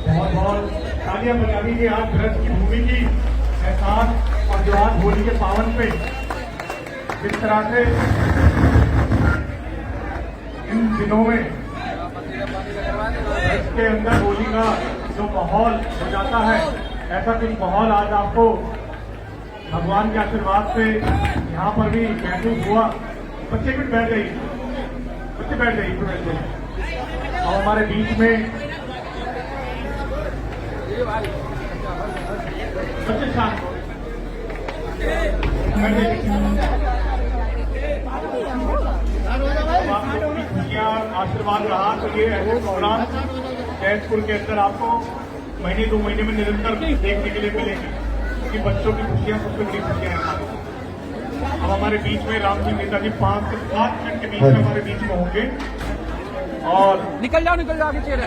बहुत बहुत तालियां बजा दीजिए आज ब्रज की भूमि की एहसास और जो आज होली के पावन पे जिस तरह से इन दिनों में ब्रज के अंदर होली का जो माहौल हो जाता है, ऐसा कुछ माहौल आज आपको भगवान के आशीर्वाद से यहाँ पर भी महसूस हुआ। बच्चे कुछ बैठ जाइए, बच्चे बैठ जाइए। और हमारे बीच में बच्चे शांत आशीर्वाद रहा तो ये ऐसे प्रोग्राम जैसपुर के अंदर आपको महीने 2 महीने में निरंतर देखने के लिए मिलेंगे, क्योंकि बच्चों की खुशियां सबसे बड़ी खुशियां हैं हमारी। अब हमारे बीच में राम सिंह नेताजी 5 से 7 मिनट के बीच में हमारे बीच में होंगे। और निकल जाओ आगे चेहरे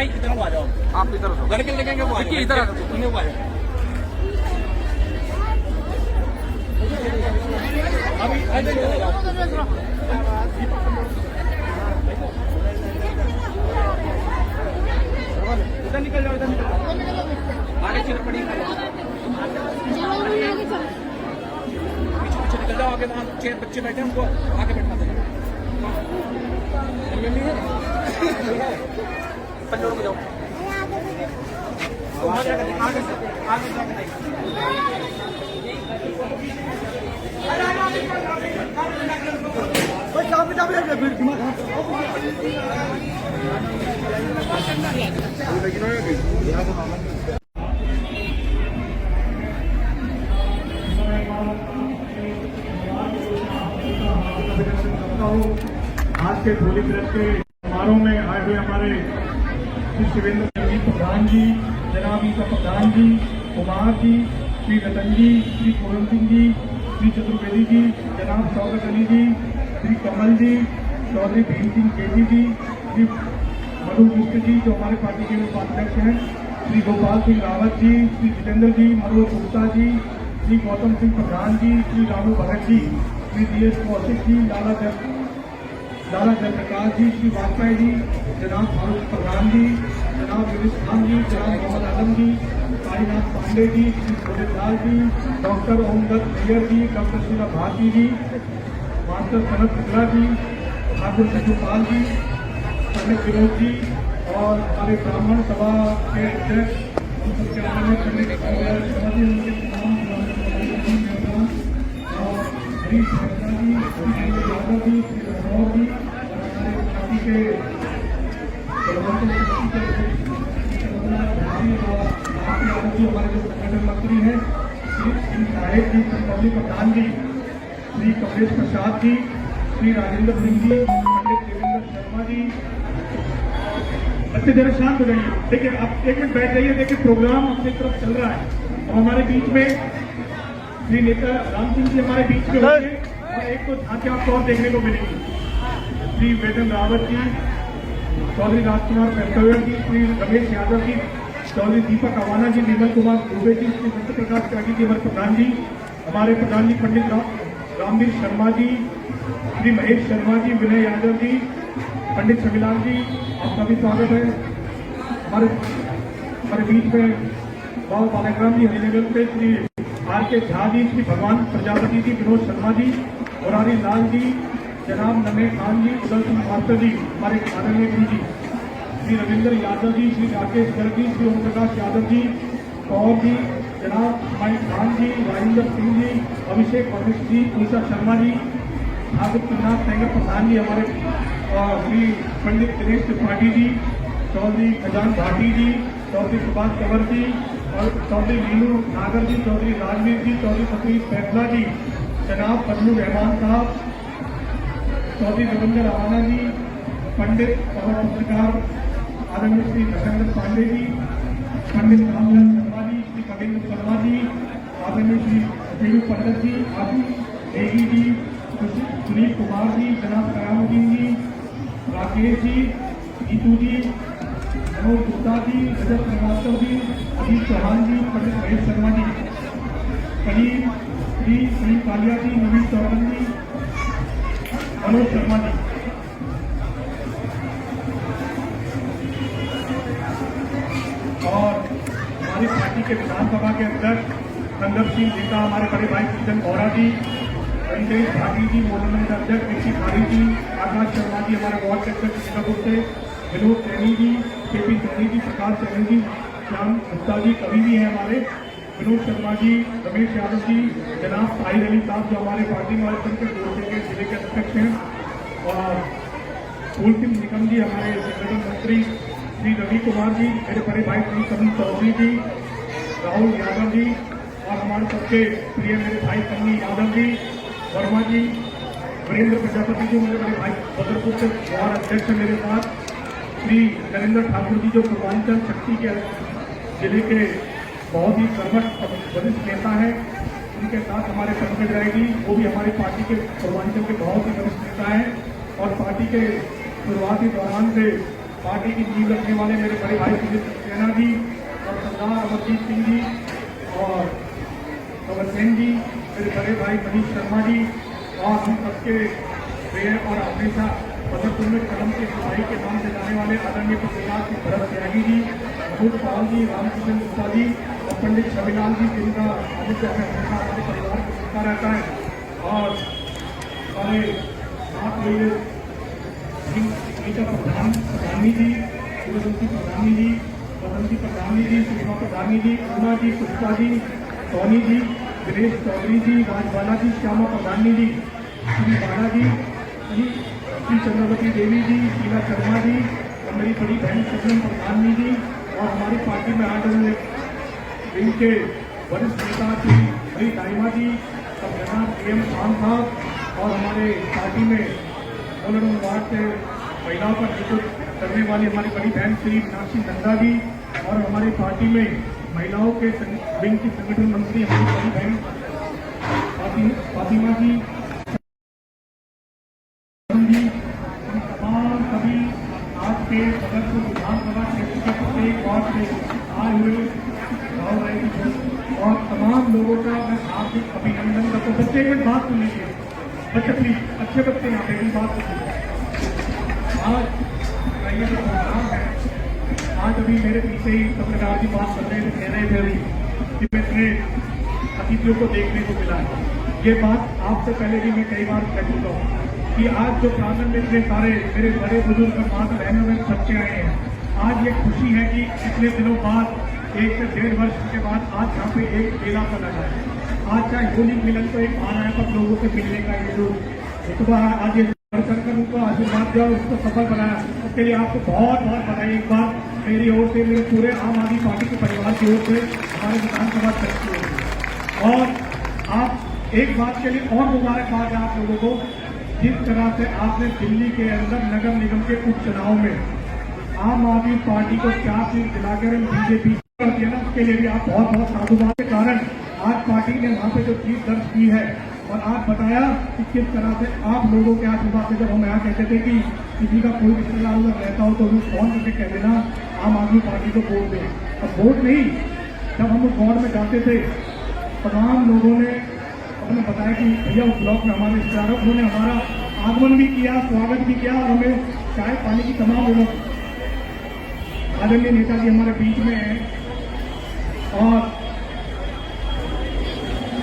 इधर आ जाओ, आप इधर लड़के लगेंगे वो इधर आ जाओ। अभी इधर निकल जाओ, इधर आगे चेहरे पड़ी पीछे निकल जाओ, आगे वहाँ बच्चे बैठे हैं उनको आगे बैठा देंगे। पंजों में जाओ, आज के होली ब्रज के समारोह में आए हुए हमारे श्री शिवेंद्र जी प्रधान जी, जनाब ईसा प्रधान जी, कुमार जी, श्री रतन जी, श्री पूरन सिंह जी, श्री चतुर्वेदी जी, जनाब शौकत अली जी, श्री कमल जी, चौधरी भीम सिंह केजी जी, श्री मधु मिश्र जी जो हमारे पार्टी के उपाध्यक्ष हैं, श्री गोपाल सिंह रावत जी, श्री जितेंद्र जी, मनोज गुप्ता जी, श्री गौतम सिंह प्रधान जी, श्री रामू भगत जी, श्री DS कौशिक जी, लाला जयप्रकाश जी, श्री वाजपेयी जी, जनाब फारूक प्रधान जी, जनाब यूनिस खान जी, जनाब मोहम्मद आलम जी, कालीनाथ पांडे जी, श्री गोविंदलाल जी, डॉक्टर ओमदत्त नैयर जी, डॉक्टर शीला भारती जी, मास्टर सनत शुक्ला जी, ठाकुर शिशुपाल जी, पंडित विनोद जी और हमारे ब्राह्मण सभा के अध्यक्ष हमारे जो संगठन मंत्री हैं श्री साहेब जी, श्री कमली प्रधान जी, श्री कमलेश प्रसाद जी, श्री राजेंद्र सिंह जी, पंडित देवेंद्र शर्मा जी। अच्छे देर शांत हो जाइए। देखिए आप 1 मिनट बैठ जाइए। देखिए प्रोग्राम अपनी तरफ चल रहा है और हमारे बीच में श्री नेता राम सिंह जी हमारे बीच में होंगे और एक तो झांकी आपको और देखने को मिलेगी। श्री वेदन रावत जी, चौधरी राजकुमार पेशवर जी, श्री रमेश यादव जी, चौधरी दीपक अवाना जी, निर्मल कुमार दुबे जी, श्री सत्य प्रकाश त्यागी जी हमारे प्रधान जी, हमारे प्रधान जी पंडित रामवीर शर्मा जी, श्री महेश शर्मा जी, विनय यादव जी, पंडित शमिलाल जी, आपका भी स्वागत है। हमारे बीच में बाबा बालाग्राम जी हरिनगर से श्री RK झा जी, श्री भगवान प्रजापति जी, विनोद शर्मा जी, मुरारी लाल जी, जनाब नमे खान जी, उदल सिंह मास्टर जी, हमारे आदरणीय गुरु जी, श्री रविंद्र यादव जी, श्री राकेश गर्ग जी, श्री ओम प्रकाश यादव जी, कौर जी, जनाब माई खान जी, राजेंद्र सिंह जी, अभिषेक वशिष्ठ जी, उषा शर्मा जी, ठाकुर प्रसाद सैगर प्रधान जी, हमारे श्री पंडित दिनेश त्रिपाठी जी, चौधरी खजान भाटी जी, चौधरी सुभाष कंवर जी और चौधरी नीलू नागर जी, चौधरी राजवीर जी, चौधरी सतीश फैसला जी, जनाब फजलुर रहमान साहब, चौधरी रविंद्र रावाना जी, पंडित और पत्रकार आदरणीय श्री धर्मेंद्र पांडे जी, पंडित रामलाल शर्मा जी, श्री कविंद्र शर्मा जी, आदरणीय श्री वीरू पंडित जी, नेगी जी, सुनील कुमार जी, जनाब कयामुद्दीन जी, राकेश जी, नीतू जी, मनोज गुप्ता जी, रजत श्रीवास्तव जी, अजीत चौहान जी, पंडित महेश शर्मा जी, कलीम जी, सुनील कालिया जी, नवीन चौहान जी, मनोज शर्मा जी। और हमारी पार्टी के विधानसभा के अध्यक्ष संदर्भ सिंह नेता, हमारे बड़े भाई किशन गौरा जी, रंजेश भाटी जी, मोहम्मद अध्यक्ष ऋषि खारी जी, आकाश शर्मा जी, हमारे वार्ड के अध्यक्ष सीतापुर से, विनोद सैनी जी, केपी सैनी जी, प्रकाश सैनी जी, श्याम गुप्ता जी, कवि भी हैं हमारे, विनोद शर्मा जी, रमेश यादव जी, जनाब साहिर अली साहब जो हमारे पार्टी में के गोरखे के जिले के अध्यक्ष हैं, और फूल सिंह निकम जी, हमारे संगठन मंत्री श्री रवि कुमार जी, मेरे बड़े भाई श्री कमल चौधरी जी, राहुल यादव जी, और हमारे सबके प्रिय मेरे भाई सन्नी यादव जी, वर्मा जी, वीरेंद्र प्रजापति जी, मेरे बड़े भाई बदरपुर से वार्ड अध्यक्ष हैं मेरे साथ, श्री नरेंद्र ठाकुर जी जो पूर्वांचल शक्ति के जिले के बहुत ही कर्मठ वरिष्ठ नेता हैं, उनके साथ हमारे पंकज राय जी, वो भी हमारी पार्टी के पूर्वांचल के बहुत ही वरिष्ठ नेता हैं, और पार्टी के शुरुआती दौरान से पार्टी की नींव रखने वाले मेरे बड़े भाई सुजीत सक्सेना जी, और सरदार अमरजीत सिंह जी, और कंवर सेन जी, मेरे बड़े भाई मनीष शर्मा जी, और हम सबके प्रिय और हमेशा बदरपुर में कलम के सिपाही के नाम से जाने वाले आदरणीय पत्रकार श्री भरत त्यागी जी, अभूत पाल जी, रामकिशन गुप्ता जी, और पंडित छविलाल जी, जिनका आदित्य हमेशा हमारे परिवार को मिलता रहता है, और हमारे साथ प्रधानी जी, सूर्यवंशी प्रधानी जी, बसंती प्रधानी जी, सुषमा प्रधानी जी, उमा जी, पुष्पा जी, सोनी जी, दिनेश चौधरी जी, राजबाला जी, श्यामा प्रधानी जी, श्री बाला जी, श्री चंद्रवती देवी जी, शीला शर्मा जी, और मेरी बड़ी बहन शबनम प्रधानी जी, और हमारी पार्टी में आज इनके वरिष्ठ नेता श्री हरी दाइमा जी, और जनाब PM खान साहब, और हमारे पार्टी में सोलन वार्ड से महिलाओं का नेतृत्व करने वाली हमारी बड़ी बहन श्री मीनाक्षी नंदा जी, और हमारी पार्टी में महिलाओं के विंग की संगठन मंत्री हमारी बड़ी बहन फातिमा जी, तमाम सभी आज के बदरपुर विधानसभा क्षेत्र के प्रत्येक वार्ड से आए हुए राहुल राय जी, और तमाम लोगों का मैं हार्दिक अभिनंदन करता हूँ। बच्चे एक बात सुन लीजिए, बच्चे प्लीज, अच्छे बच्चे यहाँ पे बात सुनिए। आज ये जो प्रोग्राम है, आज अभी मेरे पीछे ही पत्रकार की बात कर रहे थे, कह रहे थे अभी कि मैं इतने अतिथियों को देखने को मिला है। ये बात आपसे पहले भी मैं कई बार कह चुका हूँ कि आज जो प्रांगण में इतने सारे मेरे बड़े बुजुर्ग माता बहनों में बच्चे आए हैं, आज ये खुशी है कि इतने दिनों बाद 1 से 1.5 वर्ष के बाद आज यहाँ पे एक मेला का लगा है। आज चाहे होली मिलन को एक बार आया पर लोगों से मिलने का ये जो रुतबा है, आज ये दर्शन कर उनको आशीर्वाद दिया, उसको सफल बनाया, उसके लिए आपको बहुत बहुत बधाई एक बार मेरी ओर से, मेरे पूरे आम आदमी पार्टी के परिवार की ओर से, हमारे विधानसभा अध्यक्ष की ओर से। और आप एक बात के लिए और मुबारकबाद है आप लोगों को, जिस तरह से आपने दिल्ली के अंदर नगर निगम के उपचुनाव में आम आदमी पार्टी को 4 सीट दिलाकर बीजेपी कर दिया ना, उसके लिए भी आप बहुत बहुत साधुवाद के कारण आज पार्टी ने वहां पे जो जीत दर्ज की है। और आप बताया कि किस तरह से आप लोगों के आशीर्वाद से, जब हम यहाँ कहते थे कि किसी का कोई रिश्तेदार उधर रहता हो तो वो फोन करके कह देना आम आदमी पार्टी को वोट दे, अब वोट नहीं, जब हम उस वार्ड में जाते थे तमाम लोगों ने अपने बताया कि भैया उस ब्लॉक में हमारे रिश्तेदार, उन्होंने हमारा आगमन भी किया, स्वागत भी किया, और हमें चाय पानी की तमाम व्यवस्था। आदरणीय नेताजी हमारे बीच में हैं, और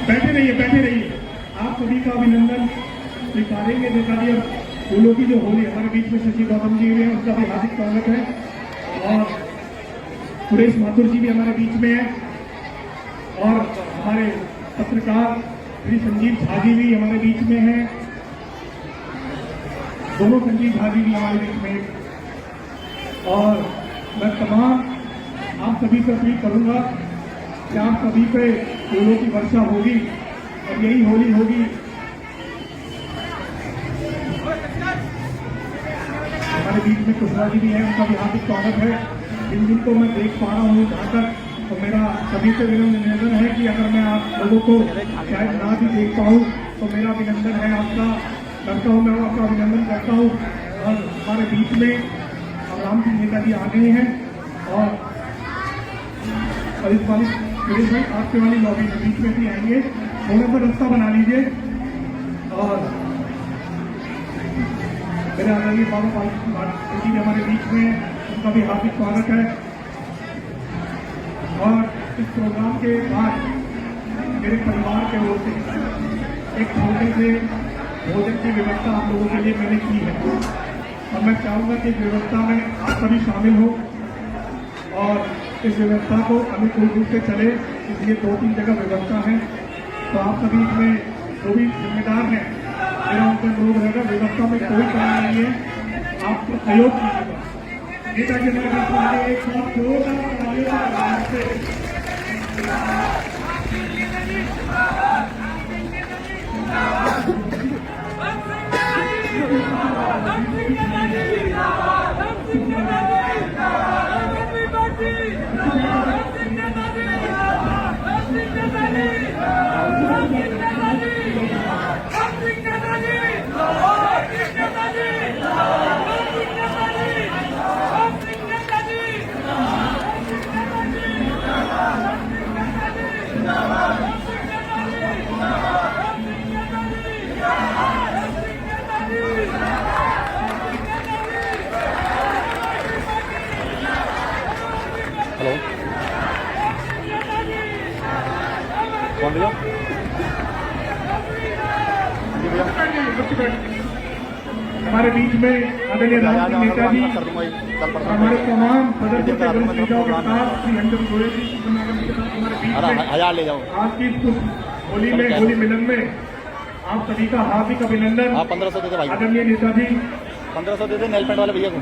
बैठे रहिए, आप सभी का अभिनंदन स्वीकारेंगे। नेताजी और फूलों की जो होली हमारे बीच में शशि गौतम जी हुए हैं, उसका भी हार्दिक स्वागत है, और सुरेश माथुर जी भी हमारे बीच में है, और हमारे पत्रकार श्री संजीव झा जी भी हमारे बीच में हैं, दोनों संजीव झा जी भी हमारे बीच में। और मैं तमाम आप सभी से अपील करूंगा कि आप सभी पे फूलों की वर्षा होगी, और यही होली होगी हमारे बीच में कुशवा जी भी है, उनका भी हार्दिक स्वागत है। जिनको मैं देख पा रहा हूँ जहाँ तक, तो मेरा सभी से निवेदन है कि अगर मैं आप लोगों को शायद ना भी देख पाऊँ तो मेरा अभिनंदन है आपका, करता हूँ, मैं आपका अभिनंदन करता हूँ। और हमारे बीच में राम सिंह नेताजी आ गए हैं और इस वाली सुरेश भाई आपके वाली लॉबी में बीच में भी आएंगे, थोड़ा सा रास्ता बना लीजिए। और मेरे आदरणीय बाबा जी हमारे बीच में, उनका भी हार्दिक स्वागत है। और इस प्रोग्राम के बाद मेरे परिवार के ओर से एक छोटे से भोजन की व्यवस्था आप लोगों के लिए मैंने की है और मैं चाहूँगा कि इस व्यवस्था में आप सभी शामिल हो और इस व्यवस्था को अनुकूल रूप से चले, इसलिए 2-3 जगह व्यवस्था है। तो आप सभी इसमें जो भी जिम्मेदार हैं, मेरा उनका अनुरोध रहेगा, व्यवस्था में कोई कमी नहीं है, आप सहयोग कीजिएगा। नेताजी नगर एक साथ हेलो, कौन भैया? हमारे बीच में आदरणीय राम सिंह नेताजी, हमारे तमाम सदस्य के साथ श्री अंजन गोयल जी हमारे बीच में हजार ले जाओ। आज की होली में, होली मिलन में आप सभी का हार्दिक अभिनंदन। आप 1500 दे दे भाई, आदरणीय नेताजी 1500 दे दे नेल पेंट वाले भैया को।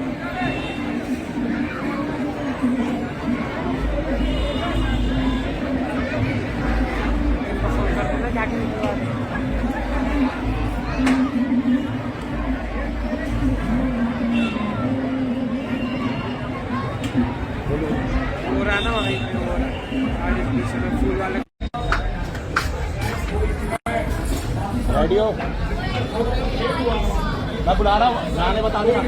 रेडियो मैं बुला रहा हूँ, गाने बता दूंगा।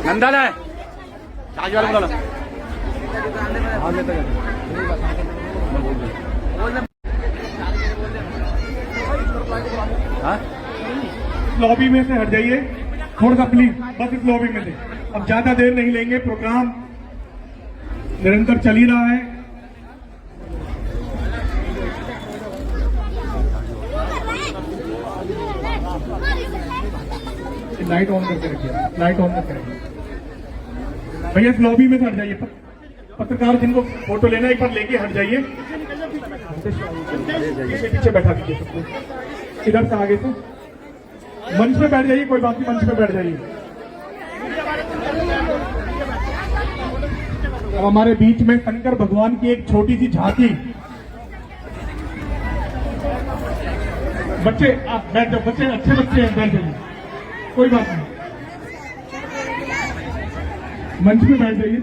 नंदन है, चार्ज वाला बोला लॉबी में से हट जाइए थोड़ा सा प्लीज, बस इस लॉबी में से। अब ज्यादा देर नहीं लेंगे, प्रोग्राम निरंतर चल ही रहा है। लाइट ऑन करके रखिए, लाइट ऑन करके रखिए भैया। इस लॉबी में से हट जाइए, पत्रकार जिनको फोटो लेना एक बार लेके हट जाइए, पीछे बैठा दीजिए सबको, इधर से आगे से मंच पे बैठ जाइए, कोई बात नहीं, मंच पे बैठ जाइए। अब हमारे बीच में शंकर भगवान की एक छोटी सी झांकी, बच्चे बैठ जाओ, बच्चे अच्छे बच्चे हैं, बैठ जाइए, कोई बात नहीं, मंच पे बैठ जाइए।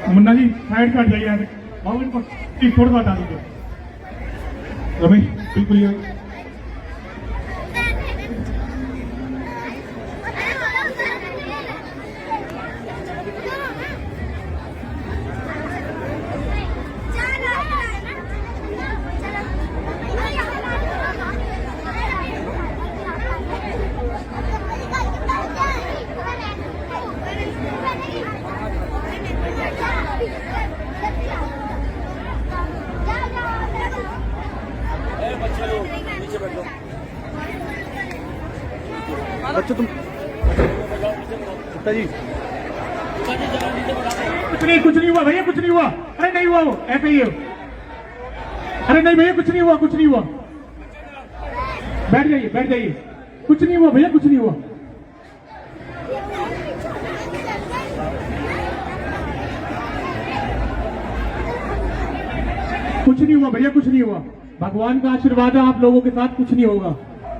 मुन्ना जी साइड काट जाइए, बाबू इनको थोड़ा सा हटा दीजिए। रमेश बिल्कुल ये बच्चों तुम गुप्ता जी कुछ नहीं हुआ भैया, कुछ नहीं हुआ। अरे नहीं हुआ, वो ऐसे ही है। अरे नहीं भैया, कुछ नहीं हुआ, कुछ नहीं हुआ। बैठ जाइए, बैठ जाइए। कुछ नहीं हुआ भैया, कुछ नहीं हुआ। कुछ नहीं हुआ भैया, कुछ नहीं हुआ। भगवान का आशीर्वाद है, आप लोगों के साथ कुछ नहीं होगा।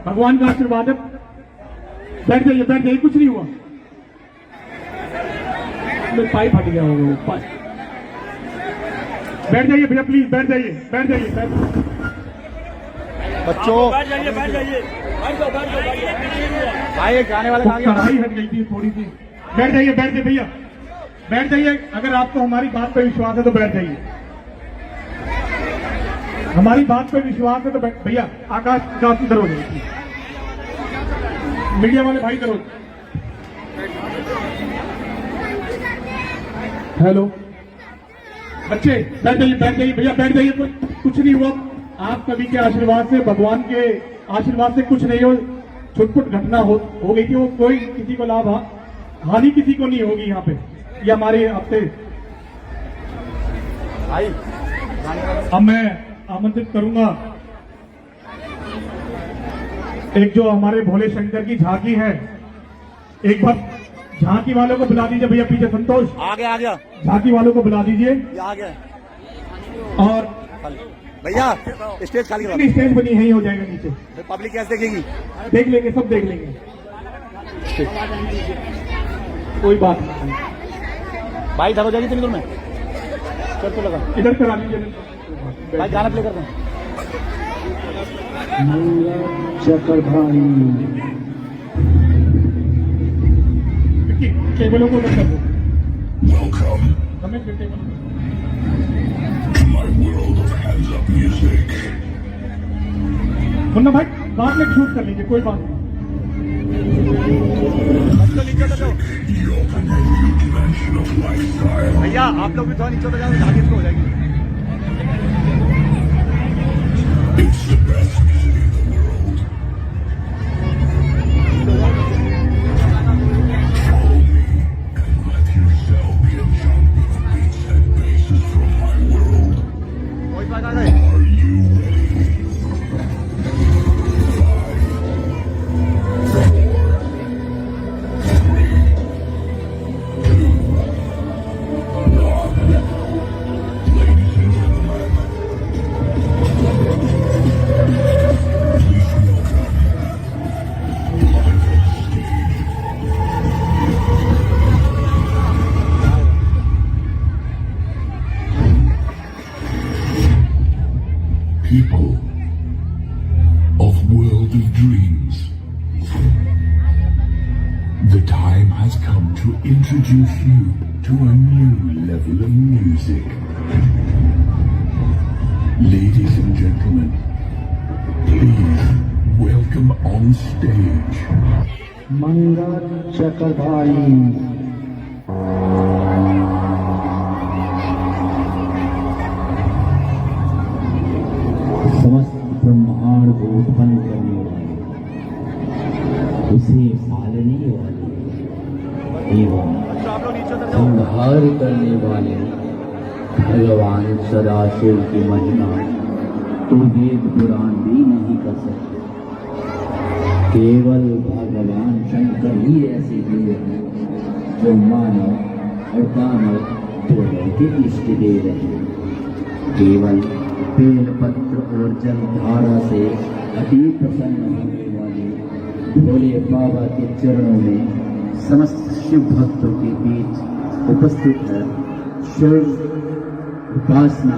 भगवान का आशीर्वाद है। बैठ जाइए, बैठ जाइए, कुछ नहीं हुआ। पाइप फट गया होगा। बैठ जाइए भैया, प्लीज बैठ जाइए, बैठ जाइए, बैठ जाइए। बच्चों बैठ जाइए, बैठ जाइए, बैठ जाओ, बैठ जाओ, बैठ जाओ। भाई गाने वाले कहाँ कढ़ाई हट गई थी थोड़ी सी। बैठ जाइए, बैठ जाइए भैया, बैठ जाइए। अगर आपको हमारी बात पे विश्वास है तो बैठ जाइए। हमारी बात पे विश्वास है तो भैया आकाश इधर हो जाइए। मीडिया वाले भाई इधर हो। हेलो बच्चे, बैठ जाइए, बैठ जाइए भैया, बैठ जाइए। कुछ नहीं हुआ। आप सभी के आशीर्वाद से, भगवान के आशीर्वाद से कुछ नहीं हो। छुटपुट घटना हो गई थी, वो कोई किसी को लाभ हानि किसी को नहीं होगी यहाँ पे। ये हमारे हफ्ते। भाई अब मैं आमंत्रित करूंगा एक जो हमारे भोले शंकर की झांकी है, एक बार झांकी वालों को बुला दीजिए भैया। पीछे संतोष आ गया झांकी वालों को बुला दीजिए। ये आ गया और भैया स्टेज खाली करा। स्टेज बनी है, ही हो जाएगा नीचे। पब्लिक कैसे देखेगी? देख लेंगे, सब देख लेंगे, कोई बात नहीं। भाई इधर हो जाएगी इतनी दूर में। चल तो लगा इधर करा लीजिए भाई, गाना प्ले करते हैं। टेबलों को कर दो। Welcome हमें table to my world of hands up music. Munna भाई बाद में शूट कर लीजिए, कोई बात नहीं। You open a new dimension of lifestyle. भैया आप लोग भी थोड़ा नीचे हो जाओ, आगे इसको हो जाएगी। It's the best music in the world. Follow me and let yourself be enchanted with the beats and basses from my world. कोई फायदा नहीं। Are you ready? 5, 4, 3, 2, 1. Ladies and gentlemen, please welcome live on stage. People of World of Dreams, the time has come to introduce you to a new level of music. Ladies and gentlemen, please welcome on stage मंगल चक्रधारी। समस्त ब्रह्मांड को उत्पन्न करने वाले, उसे पालने वाले एवं बच्चों आप लोग नीचे उतर जाओ। संहार करने वाले भगवान सदाशिव की महिमा तो वेद पुराण भी नहीं कर सकते। केवल भगवान शंकर ही ऐसे देव हैं जो मानव और दानव दोनों के इष्ट देव हैं। केवल बेल पत्र और जल धारा से अति प्रसन्न होने वाले भोले बाबा के चरणों में समस्त शिव भक्तों के बीच उपस्थित है शिव उपासना।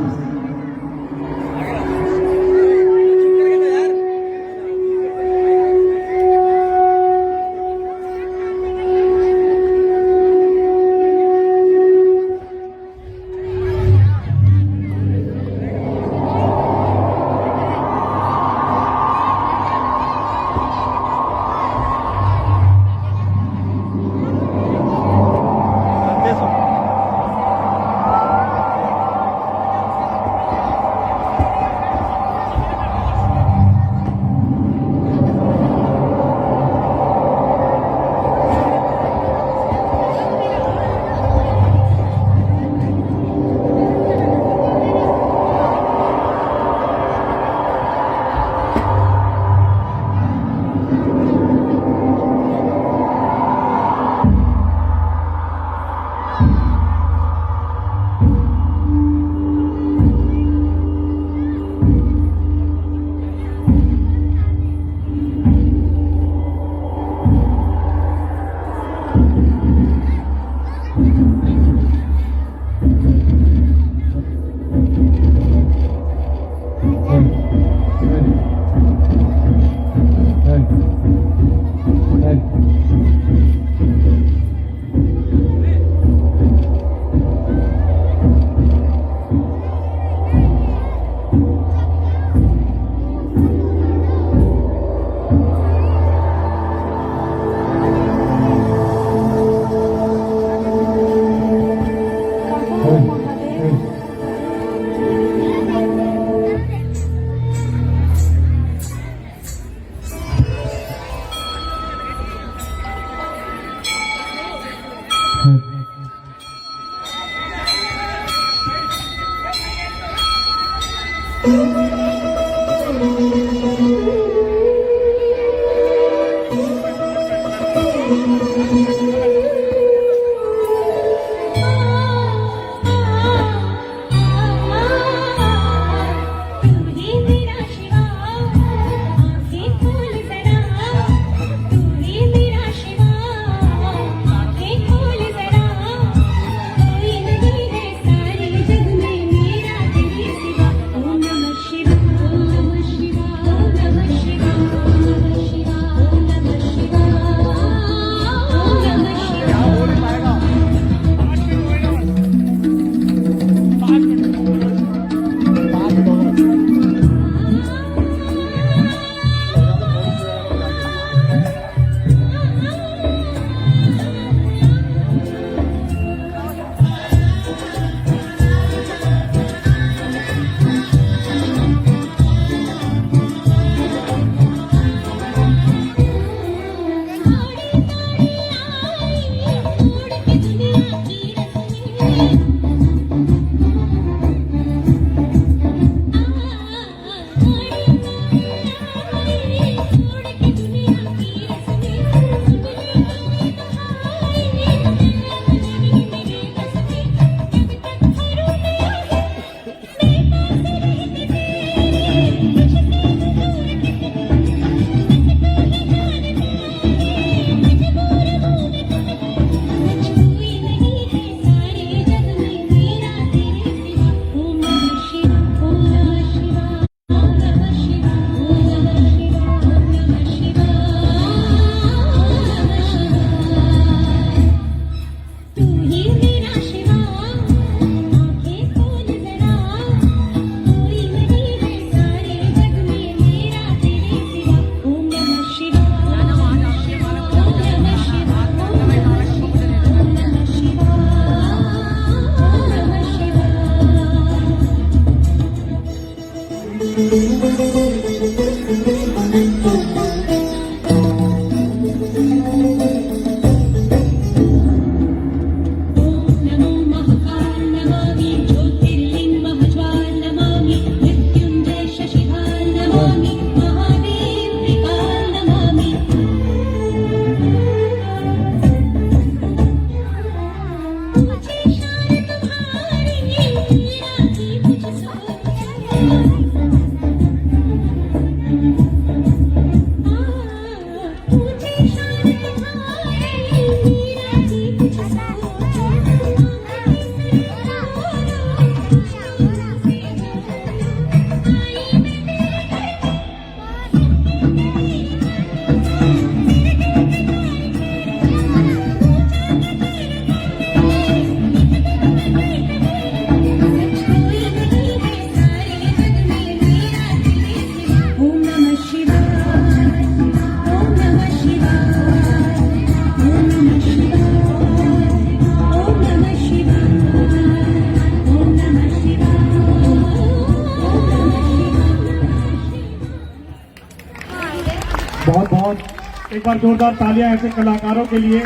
बहुत बहुत एक बार जोरदार तालियां ऐसे कलाकारों के लिए।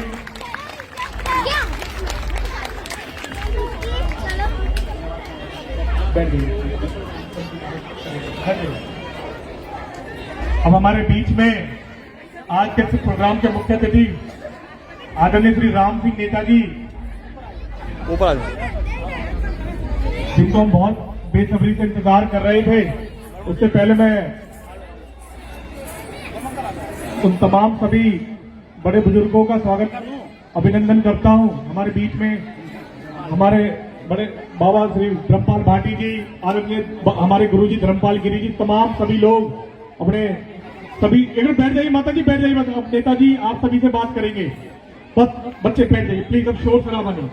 अब हमारे बीच में आज के इस प्रोग्राम के मुख्य अतिथि आदरणीय श्री राम सिंह नेताजी, ऊपर आ जाओ। जिनको हम बहुत बेसब्री से इंतजार कर रहे थे। उससे पहले मैं उन तमाम सभी बड़े बुजुर्गों का स्वागत अभिनंदन करता हूं। हमारे बीच में हमारे बड़े बाबा श्री धर्मपाल भाटी जी, आदरणीय हमारे गुरुजी धर्मपाल गिरी जी, तमाम सभी लोग अपने सभी एक मिनट बैठ जाइए, माता जी बैठ जाइए, अब नेताजी आप सभी से बात करेंगे। बस बच्चे बैठ जाइए प्लीज, अब शोर शराबा नहीं।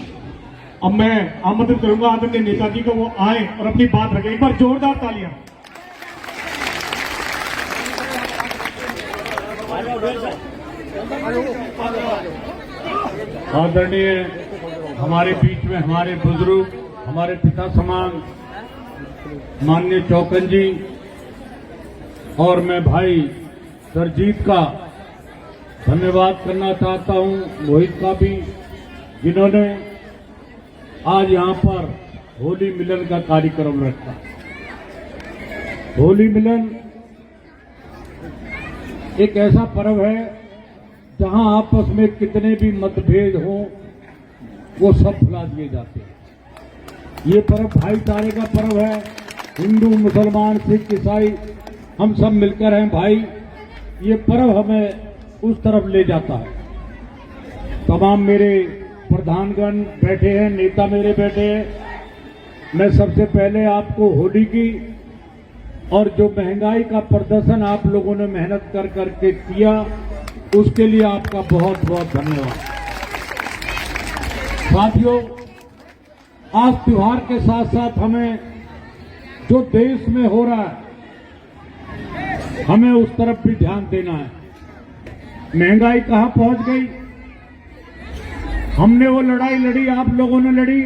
अब मैं आमंत्रित करूंगा आदरणीय नेताजी को, वो आए और अपनी बात रखें। एक बार जोरदार तालियां। आदरणीय हमारे बीच में हमारे बुजुर्ग, हमारे पिता समान माननीय चौकन जी, और मैं भाई सरजीत का धन्यवाद करना चाहता हूं, मोहित का भी, जिन्होंने आज यहां पर होली मिलन का कार्यक्रम रखा। होली मिलन एक ऐसा पर्व है जहां आपस में कितने भी मतभेद हों वो सब भुला दिए जाते हैं। ये पर्व भाईचारे का पर्व है। हिंदू, मुसलमान, सिख, ईसाई हम सब मिलकर हैं भाई। ये पर्व हमें उस तरफ ले जाता है। तमाम मेरे प्रधानगण बैठे हैं, नेता मेरे बैठे हैं। मैं सबसे पहले आपको होली की और जो महंगाई का प्रदर्शन आप लोगों ने मेहनत कर करके किया, उसके लिए आपका बहुत बहुत धन्यवाद। साथियों, आज त्योहार के साथ साथ हमें जो देश में हो रहा है, हमें उस तरफ भी ध्यान देना है। महंगाई कहां पहुंच गई? हमने वो लड़ाई लड़ी, आप लोगों ने लड़ी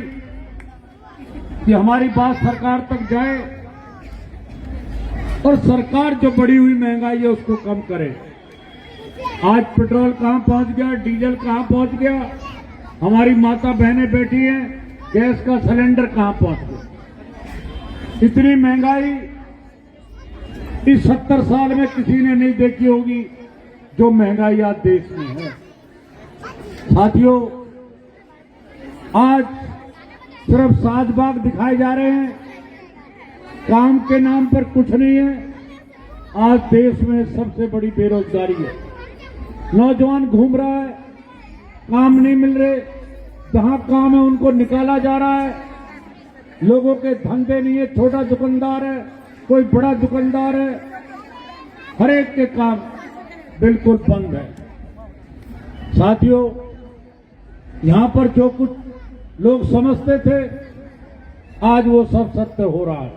कि हमारी बात सरकार तक जाए और सरकार जो बढ़ी हुई महंगाई है उसको कम करे। आज पेट्रोल कहां पहुंच गया, डीजल कहां पहुंच गया, हमारी माता बहनें बैठी हैं, गैस का सिलेंडर कहां पहुंच गया। इतनी महंगाई इस 70 साल में किसी ने नहीं देखी होगी जो महंगाई आज देश में है। साथियों, आज सिर्फ साज-बाग दिखाए जा रहे हैं, काम के नाम पर कुछ नहीं है। आज देश में सबसे बड़ी बेरोजगारी है। नौजवान घूम रहा है, काम नहीं मिल रहे, जहां काम है उनको निकाला जा रहा है। लोगों के धंधे नहीं है, छोटा दुकानदार है, कोई बड़ा दुकानदार है, हर एक के काम बिल्कुल बंद है। साथियों, यहां पर जो कुछ लोग समझते थे, आज वो सब सत्य हो रहा है।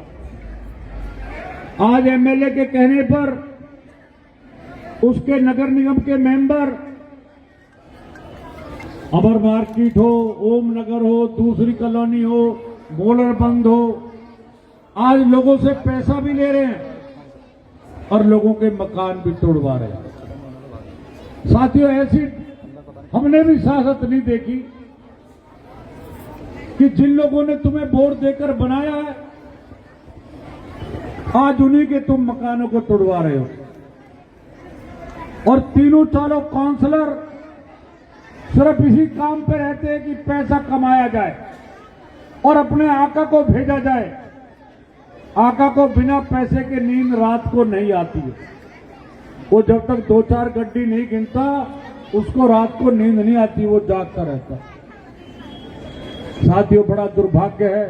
आज एमएलए के कहने पर उसके नगर निगम के मेंबर, अमर मार्केट हो, ओम नगर हो, दूसरी कॉलोनी हो, मोलर बंद हो, आज लोगों से पैसा भी ले रहे हैं और लोगों के मकान भी तोड़वा रहे हैं। साथियों, ऐसी हमने भी सियासत नहीं देखी कि जिन लोगों ने तुम्हें वोट देकर बनाया है, आज उन्हीं के तुम मकानों को तोड़वा रहे हो। और तीनों चारों काउंसलर सिर्फ इसी काम पे रहते हैं कि पैसा कमाया जाए और अपने आका को भेजा जाए। आका को बिना पैसे के नींद रात को नहीं आती है। वो जब तक 2-4 गड्डी नहीं गिनता, उसको रात को नींद नहीं आती, वो जागता रहता। साथियों, बड़ा दुर्भाग्य है,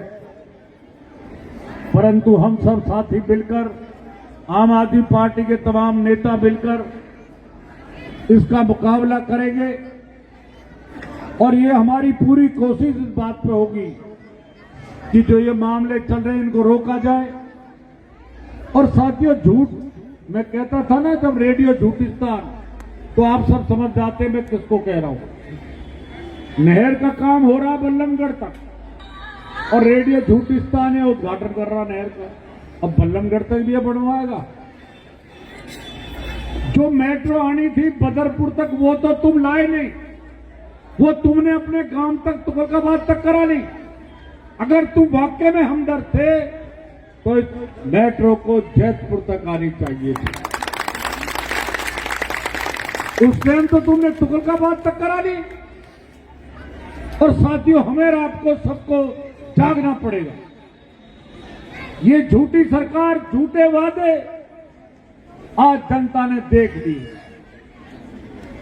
परंतु हम सब साथी मिलकर, आम आदमी पार्टी के तमाम नेता मिलकर इसका मुकाबला करेंगे और ये हमारी पूरी कोशिश इस बात पे होगी कि जो ये मामले चल रहे हैं इनको रोका जाए। और साथियों, झूठ मैं कहता था ना जब रेडियो झूठिस्तान, तो आप सब समझ जाते मैं किसको कह रहा हूं। नहर का काम हो रहा बल्लमगढ़ तक और रेडियो झूठिस्तान है उद्घाटन कर रहा नहर का। अब बल्लमगढ़ तक भी बनवाएगा। जो मेट्रो आनी थी बदरपुर तक वो तो तुम लाए नहीं, वो तुमने अपने गांव तक तुगलकाबाद तक करा ली। अगर तुम वाकई में हमदर्द थे तो इस मेट्रो को जैतपुर तक आनी चाहिए थी। उस टाइम तो तुमने तुगलकाबाद तक करा ली। और साथियों, हमें आपको सबको जागना पड़ेगा। ये झूठी सरकार, झूठे वादे आज जनता ने देख ली।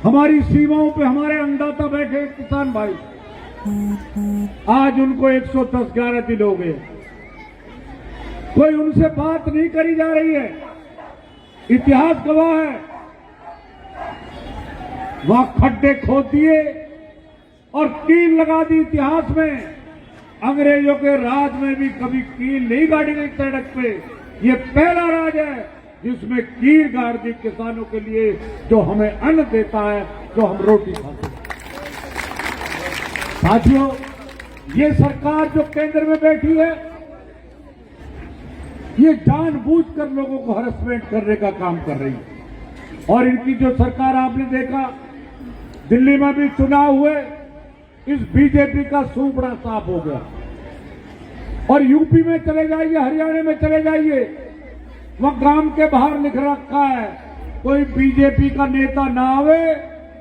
हमारी सीमाओं पे हमारे अन्नदाता बैठे किसान भाई, आज उनको 110-11 दिन हो गए, कोई उनसे बात नहीं करी जा रही है। इतिहास गवाह है, वहां खड्डे खोद दिए और कील लगा दी। इतिहास में अंग्रेजों के राज में भी कभी कील नहीं गाड़ी गई सड़क पे। ये पहला राज है जिसमें कील गाड़ दी किसानों के लिए, जो हमें अन्न देता है, जो हम रोटी खाते हैं। साथियों, ये सरकार जो केंद्र में बैठी है, ये जानबूझकर लोगों को हरेसमेंट करने का काम कर रही है। और इनकी जो सरकार, आपने देखा दिल्ली में भी चुनाव हुए, इस बीजेपी का सूपड़ा साफ हो गया। और यूपी में चले जाइए, हरियाणा में चले जाइए, वह गांव के बाहर लिख रखा है, कोई बीजेपी का नेता ना आवे,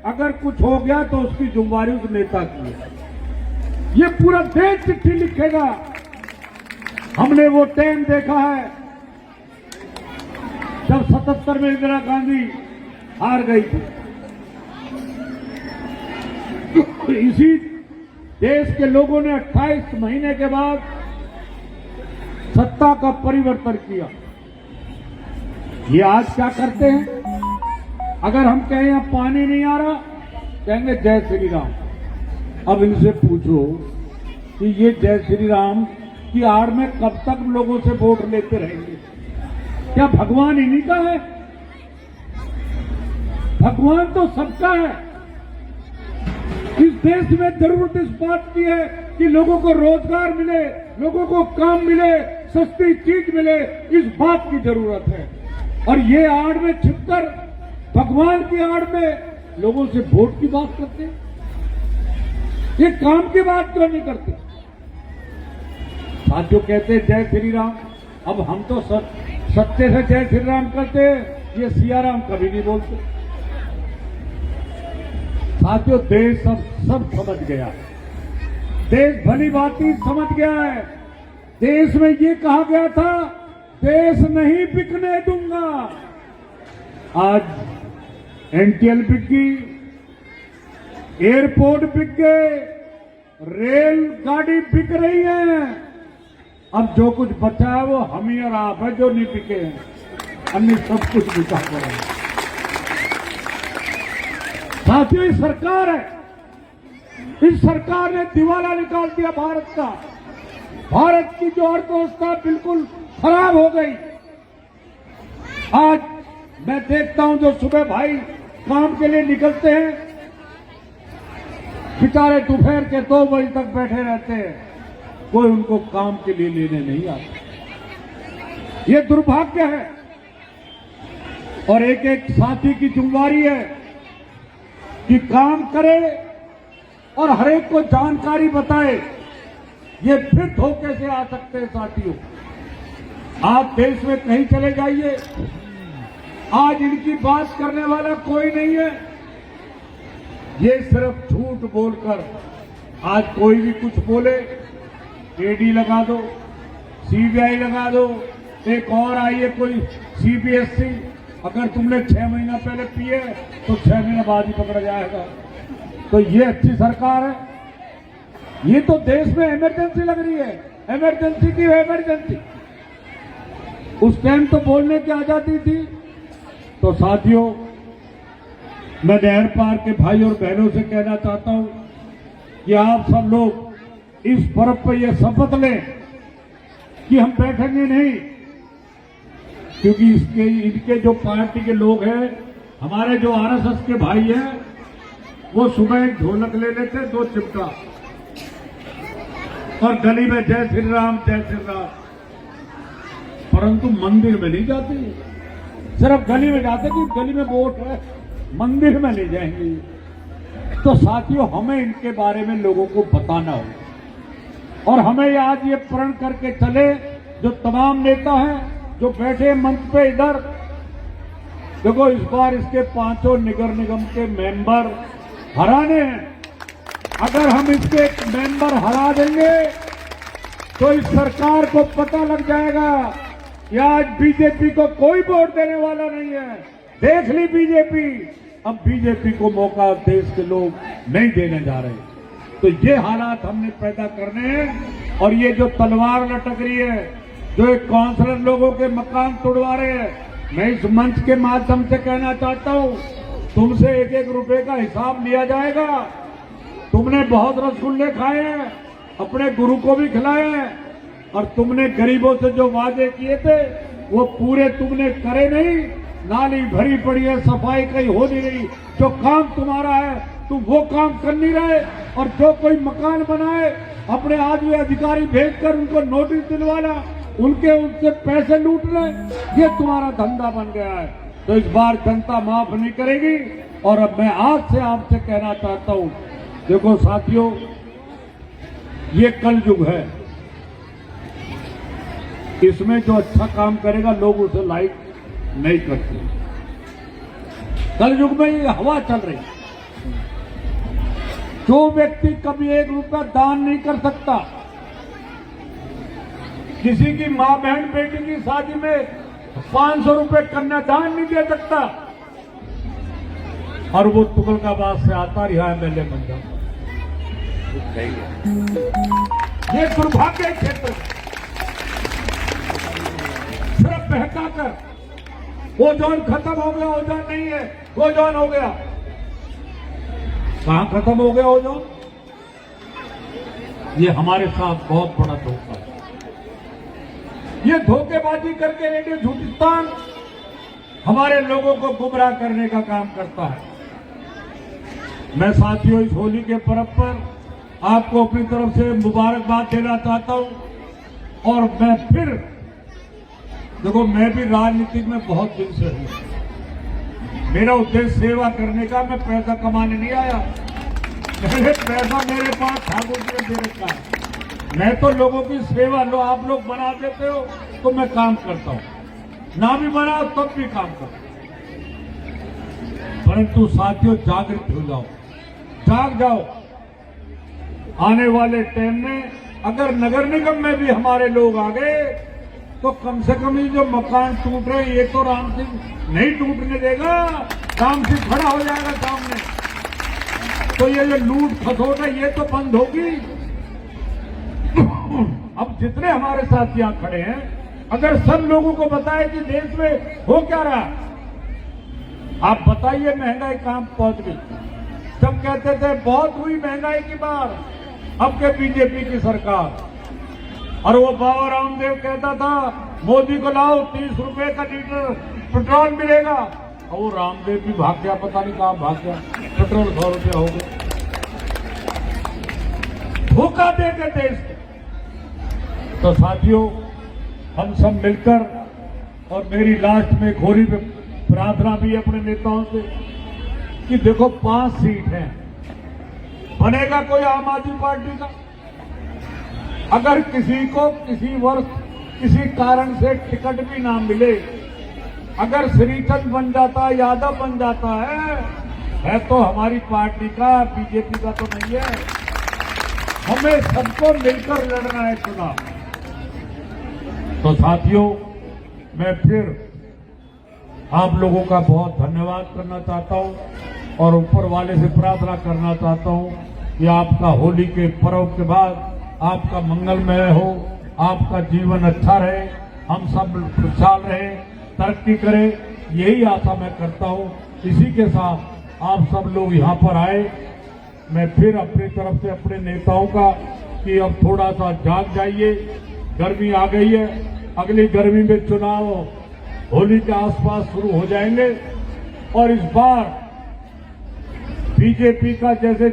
अगर कुछ हो गया तो उसकी जिम्मेदारी उस नेता की है। ये पूरा देश चिट्ठी लिखेगा। हमने वो टाइम देखा है जब 77 में इंदिरा गांधी हार गई थी। इसी देश के लोगों ने 28 महीने के बाद सत्ता का परिवर्तन किया। ये आज क्या करते हैं? अगर हम कहें यहां पानी नहीं आ रहा, कहेंगे जय श्री राम। अब इनसे पूछो कि ये जय श्री राम की आड़ में कब तक लोगों से वोट लेते रहेंगे? क्या भगवान इन्हीं का है? भगवान तो सबका है। इस देश में जरूरत इस बात की है कि लोगों को रोजगार मिले, लोगों को काम मिले, सस्ती चीज मिले, इस बात की जरूरत है। और ये आड़ में छिपकर, भगवान की आड़ में लोगों से वोट की बात करते हैं। ये काम की बात क्यों नहीं करते? साथियों, कहते हैं जय श्री राम। अब हम तो सत्य से जय श्री राम करते हैं, ये सिया राम कभी नहीं बोलते। साथियों, देश सब समझ गया है। देश भली भांति समझ गया है। देश में ये कहा गया था, देश नहीं बिकने दूंगा। आज एनटीएल बिक गई, एयरपोर्ट बिक गए, रेल गाड़ी बिक रही है। अब जो कुछ बचा है वो हम ही और आप है जो नहीं बिके हैं, अन्य सब कुछ बिका पड़ा है। साथियों, ये सरकार है, इस सरकार ने दिवाला निकाल दिया भारत का। भारत की जो अर्थव्यवस्था बिल्कुल खराब हो गई। आज मैं देखता हूं जो सुबह भाई काम के लिए निकलते हैं, बेचारे दोपहर के 2 बजे तक बैठे रहते हैं, कोई उनको काम के लिए लेने नहीं आता। ये दुर्भाग्य है। और एक एक साथी की जिम्मेदारी है कि काम करे और हरेक को जानकारी बताए। ये फिर धोखे से आ सकते हैं। साथियों, आप देश में कहीं चले जाइए, आज इनकी बात करने वाला कोई नहीं है। ये सिर्फ झूठ बोलकर आज कोई भी कुछ बोले, ईडी लगा दो, सीबीआई लगा दो, एक और आई है कोई सीबीएसई, अगर तुमने 6 महीना पहले पिए तो 6 महीने बाद ही पकड़ा जाएगा। तो ये अच्छी सरकार है? ये तो देश में इमरजेंसी लग रही है। इमरजेंसी की इमरजेंसी। उस टाइम तो बोलने की आजादी थी। तो साथियों, मैं नहर पार के भाई और बहनों से कहना चाहता हूं कि आप सब लोग इस पर्व पर यह शपथ लें कि हम बैठेंगे नहीं, क्योंकि इनके जो पार्टी के लोग हैं, हमारे जो आरएसएस के भाई हैं, वो सुबह एक ढोलक ले लेते 2 चिमटा और गली में जय श्री राम, परंतु मंदिर में नहीं जाते। सिर्फ गली में जाते कि गली में वोट है, मंदिर में ले जाएंगे। तो साथियों, हमें इनके बारे में लोगों को बताना होगा और हमें आज ये प्रण करके चले, जो तमाम नेता हैं जो बैठे मंच पे इधर, देखो इस बार इसके 5 नगर निगम के मेंबर हराने हैं। अगर हम इसके मेंबर हरा देंगे तो इस सरकार को पता लग जाएगा कि आज बीजेपी को कोई वोट देने वाला नहीं है। देख ली बीजेपी, अब बीजेपी को मौका देश के लोग नहीं देने जा रहे। तो ये हालात हमने पैदा करने हैं। और ये जो तलवार लटक रही है, जो एक काउंसलर लोगों के मकान तोड़वा रहे हैं, मैं इस मंच के माध्यम से कहना चाहता हूं, तुमसे 1-1 रुपए का हिसाब लिया जाएगा। तुमने बहुत रसगुल्ले खाए हैं, अपने गुरु को भी खिलाए हैं, और तुमने गरीबों से जो वादे किए थे वो पूरे तुमने करे नहीं। नाली भरी पड़ी है, सफाई कहीं हो नहीं रही। जो काम तुम्हारा है तुम वो काम कर नहीं रहे, और जो कोई मकान बनाए अपने आदमी अधिकारी भेजकर उनको नोटिस दिलवाना, उनसे पैसे लूट रहे, ये तुम्हारा धंधा बन गया है। तो इस बार जनता माफ नहीं करेगी। और अब मैं आज से आपसे कहना चाहता हूं, देखो साथियों, ये कलयुग है, इसमें जो अच्छा काम करेगा लोग उसे लाइक नहीं करते। कलयुग में ये हवा चल रही, जो व्यक्ति कभी 1 रुपया दान नहीं कर सकता, किसी की मां बहन बेटी की शादी में 500 रुपए कन्यादान नहीं दे सकता, और वो तुगलकाबाद से आता रिहा एमएलए बन जाता। ये दुर्भाग्य क्षेत्र, सिर्फ बहका कर ओजोन खत्म हो गया, ओजोन नहीं है, ओजोन हो गया। कहां खत्म हो गया ओजोन? ये हमारे साथ बहुत बड़ा धोखा है। ये धोखेबाजी करके रेडियो झूठिस्तान हमारे लोगों को गुमराह करने का काम करता है। मैं साथियों, इस होली के पर्व पर आपको अपनी तरफ से मुबारकबाद देना चाहता हूं। और मैं फिर, देखो मैं भी राजनीति में बहुत दिन से हूं। मेरा उद्देश्य सेवा करने का, मैं पैसा कमाने नहीं आया। मेरे पैसा मेरे पास ठाकुर जी ने दे रखा है। मैं तो लोगों की सेवा, लो आप लोग बना देते हो तो मैं काम करता हूं, ना भी बनाओ तब भी काम करता हूं। परंतु साथियों, जागृत हो जाओ, जाग जाओ। आने वाले टाइम में अगर नगर निगम में भी हमारे लोग आ गए तो कम से कम ये जो मकान टूट रहे, ये तो राम सिंह नहीं टूटने देगा। राम सिंह खड़ा हो जाएगा सामने, तो ये जो लूट खसोट है ये तो बंद होगी। अब जितने हमारे साथ यहां खड़े हैं, अगर सब लोगों को बताए कि देश में हो क्या रहा, आप बताइए महंगाई कहां पहुंच गई। जब कहते थे बहुत हुई महंगाई की बार, अब के बीजेपी की सरकार, और वो बाबा रामदेव कहता था मोदी को लाओ 30 रुपए का लीटर पेट्रोल मिलेगा, और वो रामदेव भी भाग गया, पता नहीं कहां भाग गया। पेट्रोल 100 रुपया हो गया। धोखा देते देश को। तो साथियों, हम सब मिलकर, और मेरी लास्ट में घोरी पे प्रार्थना भी अपने नेताओं से कि देखो 5 सीट हैं, बनेगा कोई आम आदमी पार्टी का। अगर किसी को किसी वर्ष किसी कारण से टिकट भी ना मिले, अगर श्रीचंद बन जाता, यादव बन जाता है तो हमारी पार्टी का, बीजेपी का तो नहीं है। हमें सबको मिलकर लड़ना है चुनाव। तो साथियों, मैं फिर आप लोगों का बहुत धन्यवाद करना चाहता हूं और ऊपर वाले से प्रार्थना करना चाहता हूं कि आपका होली के पर्व के बाद आपका मंगलमय हो, आपका जीवन अच्छा रहे, हम सब खुशहाल रहे, तरक्की करें, यही आशा मैं करता हूं। इसी के साथ आप सब लोग यहां पर आए, मैं फिर अपनी तरफ से अपने नेताओं का कि अब थोड़ा सा जाग जाइए, गर्मी आ गई है। अगली गर्मी में चुनाव होली के आसपास शुरू हो जाएंगे, और इस बार बीजेपी का जैसे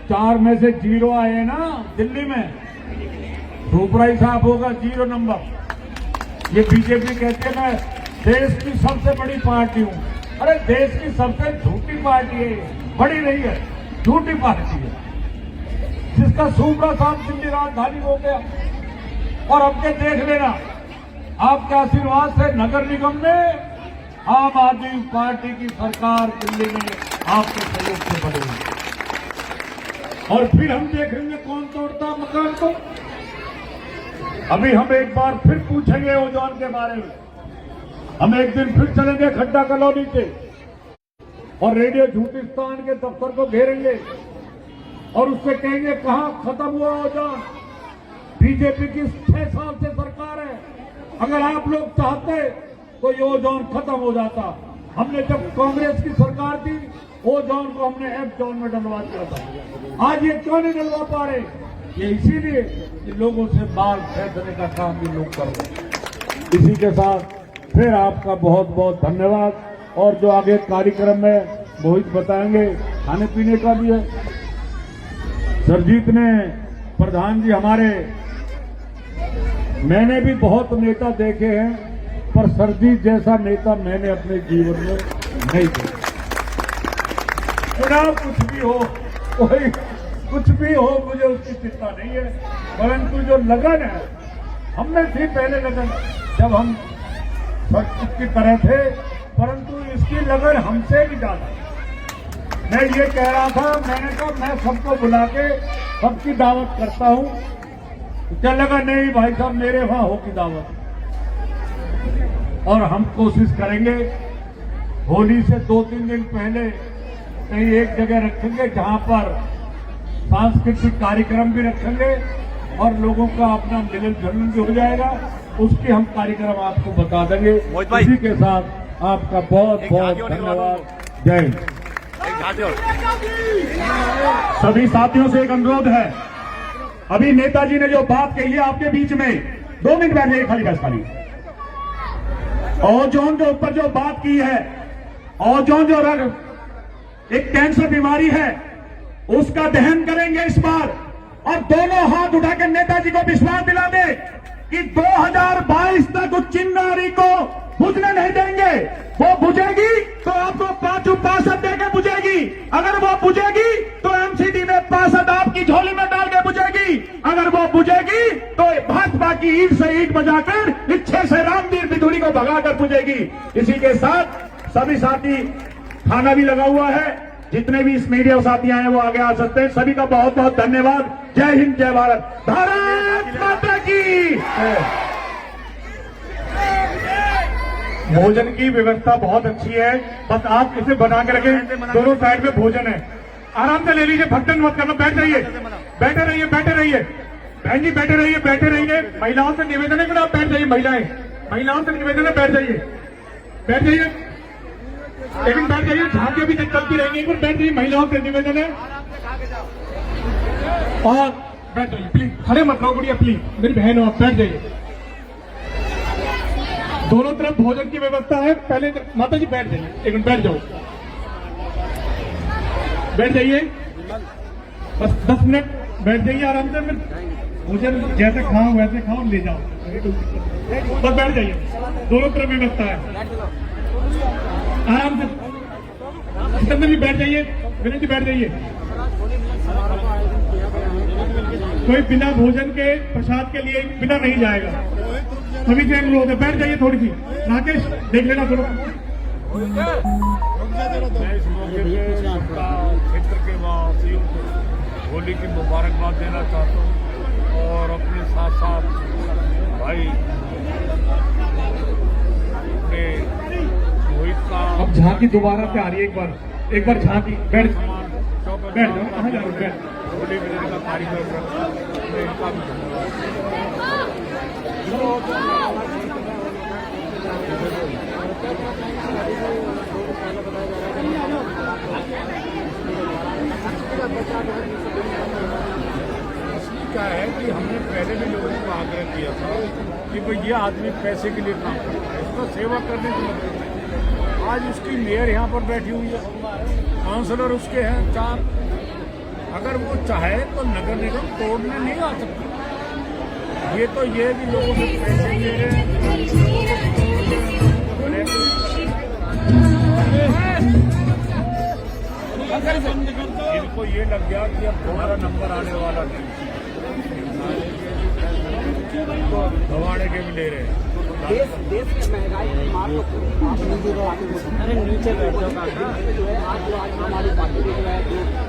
4 में से 0 आए ना दिल्ली में, रूपराई साहब होगा 0 नंबर। ये बीजेपी कहते हैं मैं देश की सबसे बड़ी पार्टी हूं। अरे देश की सबसे झूठी पार्टी है, बड़ी नहीं है, झूठी पार्टी है, जिसका सूबा साहब दिल्ली राजधानी हो गया। और अब के देख लेना, आपके आशीर्वाद से नगर निगम में आम आदमी पार्टी की सरकार दिल्ली में आपके सहयोग से बढ़ेगी। और फिर हम देखेंगे कौन तोड़ता मकान को। अभी हम एक बार फिर पूछेंगे ओजोन के बारे में। हम एक दिन फिर चलेंगे खड्डा कॉलोनी से और रेडियो झूठिस्तान के दफ्तर को घेरेंगे और उससे कहेंगे कहां खत्म हुआ ओजोन। बीजेपी की 6 साल से सरकार है, अगर आप लोग चाहते तो ये ओजोन खत्म हो जाता। हमने जब कांग्रेस की सरकार थी, ओजोन को हमने एफ जोन में डलवा दिया था। आज ये क्यों नहीं डलवा पा रहे? ये इसीलिए कि लोगों से माल खरीदने का काम भी लोग कर रहे हैं। इसी के साथ फिर आपका बहुत बहुत धन्यवाद। और जो आगे कार्यक्रम में मोहित बताएंगे, खाने पीने का भी है। सरजीत ने, प्रधान जी हमारे, मैंने भी बहुत नेता देखे हैं, पर सरजीत जैसा नेता मैंने अपने जीवन में नहीं देखा। चुनाव कुछ भी हो, कोई कुछ भी हो, मुझे उसकी चिंता नहीं है, परंतु जो लगन है, हमने थी पहले लगन जब हम की तरह थे, परंतु इसकी लगन हमसे भी ज्यादा। मैं ये कह रहा था, मैंने कहा मैं सबको बुला के सबकी दावत करता हूं। क्या लगा? नहीं भाई साहब, मेरे वहां होगी दावत। और हम कोशिश करेंगे होली से 2-3 दिन पहले कहीं एक जगह रखेंगे जहां पर सांस्कृतिक कार्यक्रम भी रखेंगे और लोगों का अपना मिलन जुलन भी हो जाएगा। उसके हम कार्यक्रम आपको बता देंगे। इसी के साथ आपका बहुत बहुत धन्यवाद। जय हिंद। सभी साथियों से एक अनुरोध है, अभी नेताजी ने जो बात कही है आपके बीच में, 2 मिनट बैठ जाइए खाली बस खाली। ओजोन के ऊपर जो बात की है, ओजोन जो एक कैंसर बीमारी है, उसका दहन करेंगे इस बार। और दोनों हाथ उठाकर नेताजी को विश्वास दिला दे कि 2022 तक उस चिंगारी को बुझने नहीं देंगे। वो बुझेगी तो आपको 5 देकर बुझेगी, अगर वो बुझेगी तो एमसीडी में 65 आपकी झोली में डाल के बुझेगी, अगर वो बुझेगी तो भाजपा की ईंट से ईंट बजाकर, इच्छे से रामवीर बिधुड़ी को भगाकर बुझेगी। इसी के साथ सभी साथी, खाना भी लगा हुआ है, जितने भी इस मीडिया साथी आए वो आगे आ सकते हैं। सभी का बहुत बहुत धन्यवाद। जय हिंद, जय भारत, भारत माता की। भोजन की व्यवस्था बहुत अच्छी है, बस आप इसे बना के रखें। दोनों साइड में भोजन है, आराम से ले लीजिए, भक्तन मत करना, बैठ जाइए, बैठे रहिए, बैठे रहिए बहन जी, बैठे रहिए, बैठे रहिए। महिलाओं से निवेदन है कि आप बैठ जाइए, महिलाओं से निवेदन है, बैठ जाइए, बैठ जाइए, एक मिनट बैठ जाइए, झांकियां भी चलती रहेंगी, एक मिनट बैठ जाइए, महिलाओं से निवेदन है। और बैठ जाइए प्लीज, खड़े मत रहो गुड़िया प्लीज, मेरी बहन हो, आप बैठ जाइए। दोनों तरफ भोजन की व्यवस्था है, पहले माता जी बैठ जाइए, एक मिनट बैठ जाओ, बैठ जाइए, बस 10 मिनट बैठ जाइए आराम से। भोजन जैसे खाओ वैसे खाओ, ले जाओ, बस बैठ जाइए, दोनों तरफ व्यवस्था है, आराम से। सिकंदर जी बैठ जाइए, विनय जी बैठ जाइए। कोई बिना भोजन के प्रसाद के लिए बिना नहीं जाएगा, सभी से अनुरोध है, बैठ जाइए थोड़ी सी। राकेश देख लेना थोड़ा। मैं इस मौके पे अपना क्षेत्र के वासियों को होली की मुबारकबाद देना चाहता हूँ और अपने साथ साथ भाई अपने मोहित का। अब झांकी दोबारा से आ रही है, एक बार झांकी, बैठ जाओ, कहाँ जा रहे हो, बैठ। होली मिलन का कार्यक्रम इनका भी क्या है कि हमने पहले भी लोगों को आग्रह किया था कि भाई ये आदमी पैसे के लिए काम करता है, इसका सेवा करने की मतलब नहीं। आज उसकी मेयर यहाँ पर बैठी हुई है, काउंसलर उसके हैं 4, अगर वो चाहे तो नगर निगम तोड़ने नहीं आ सकती। ये तो ये भी लोगों से पैसे ले रहे हैं, इनको ये लग गया कि अब तुम्हारा नंबर आने वाला नहीं, भवाड़े के भी ले रहे हैं। देश में महंगाई की मार तो आप अरे नीचे बैठो काका जो है आज हमारी पार्टी जो है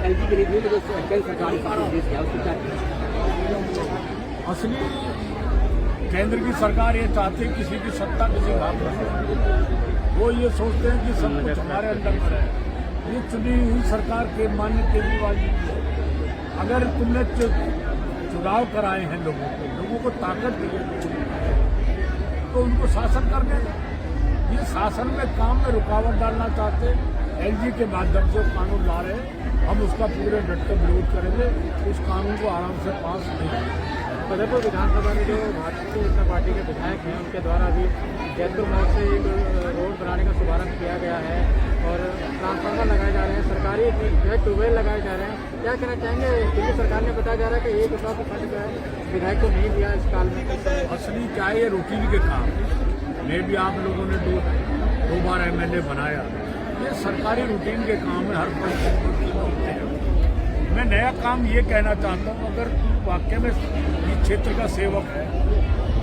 एलजी के रिव्यू में जो सरकारी देश है उसकी क्या असली केंद्र की सरकार ये चाहती है किसी की सत्ता किसी हाथ में, वो ये सोचते हैं कि सब कुछ हमारे अंदर में है। ये चुनी हुई सरकार के मान्य केजरीवाल जी की है। अगर तुमने चुनाव कराए हैं लोगों को ताकत दी है तो उनको शासन करने दें। ये शासन में काम में रुकावट डालना चाहते हैं, एलजी के माध्यम से कानून ला रहे हैं, हम उसका पूरे डट कर विरोध करेंगे, उस कानून को आराम से पास नहीं करेंगे। फतेहपुर विधानसभा में जो भारतीय जनता पार्टी के विधायक हैं उनके द्वारा भी जैतपुर मोड़ से एक रोड बनाने का शुभारंभ किया गया है और ट्रांसफार्मर लगाए जा रहे हैं, सरकारी जो है ट्यूबवेल लगाए जा रहे हैं। क्या कहना चाहेंगे? दिल्ली सरकार ने बताया जा रहा है कि 1 रुपया का फंड जो है विधायक को नहीं दिया इस काल में। असली क्या है, ये रूटीन के काम में भी आप लोगों ने दो बार एमएलए बनाया, ये सरकारी रूटीन के काम में हर परिस्थिति होते हैं। मैं नया काम ये कहना चाहता हूँ, अगर वाकई में इस क्षेत्र का सेवक है